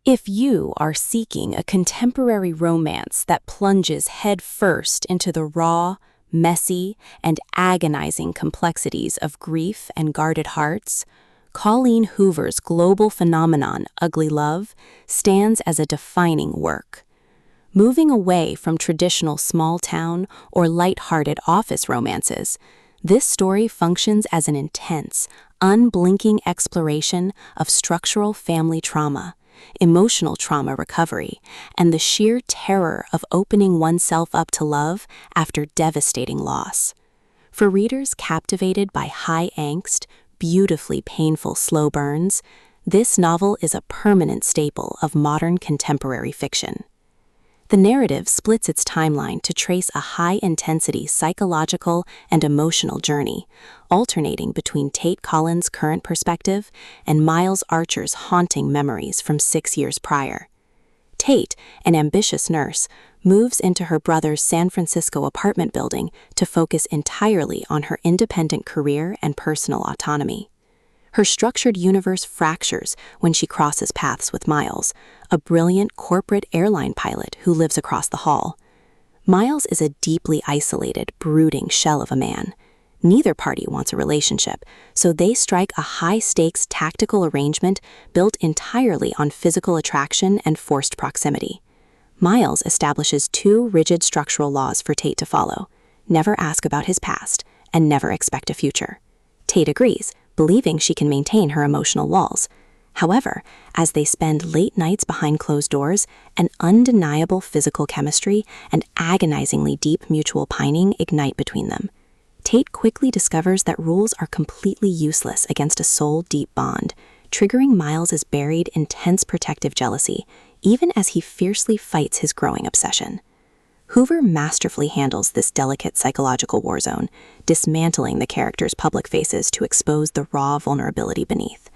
If you are seeking a contemporary romance that plunges headfirst into the raw, messy, and agonizing complexities of grief and guarded hearts, Colleen Hoover's global phenomenon, Ugly Love, stands as a defining work. Moving away from traditional small-town or light-hearted office romances, this story functions as an intense, unblinking exploration of structural family trauma, emotional trauma recovery, and the sheer terror of opening oneself up to love after devastating loss. For readers captivated by high angst, beautifully painful slow burns, this novel is a permanent staple of modern contemporary fiction. The narrative splits its timeline to trace a high-intensity psychological and emotional journey, alternating between Tate Collins' current perspective and Miles Archer's haunting memories from 6 years prior. Tate, an ambitious nurse, moves into her brother's San Francisco apartment building to focus entirely on her independent career and personal autonomy. Her structured universe fractures when she crosses paths with Miles, a brilliant corporate airline pilot who lives across the hall. Miles is a deeply isolated, brooding shell of a man. Neither party wants a relationship, so they strike a high-stakes tactical arrangement built entirely on physical attraction and forced proximity. Miles establishes 2 rigid structural laws for Tate to follow: never ask about his past, and never expect a future. Tate agrees, believing she can maintain her emotional walls. However, as they spend late nights behind closed doors, an undeniable physical chemistry and agonizingly deep mutual pining ignite between them. Tate quickly discovers that rules are completely useless against a soul-deep bond, triggering Miles's buried, intense protective jealousy, even as he fiercely fights his growing obsession. Hoover masterfully handles this delicate psychological war zone, dismantling the character's public faces to expose the raw vulnerability beneath.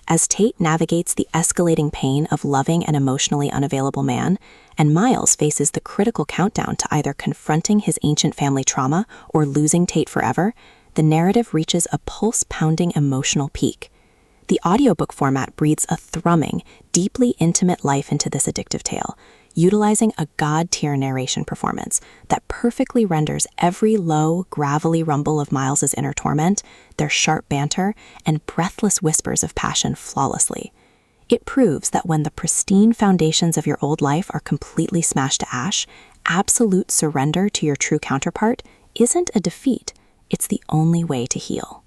As Tate navigates the escalating pain of loving an emotionally unavailable man, and Miles faces the critical countdown to either confronting his ancient family trauma or losing Tate forever, the narrative reaches a pulse-pounding emotional peak. The audiobook format breathes a thrumming, deeply intimate life into this addictive tale, utilizing a god-tier narration performance that perfectly renders every low, gravelly rumble of Miles's inner torment, their sharp banter, and breathless whispers of passion flawlessly. It proves that when the pristine foundations of your old life are completely smashed to ash, absolute surrender to your true counterpart isn't a defeat, it's the only way to heal.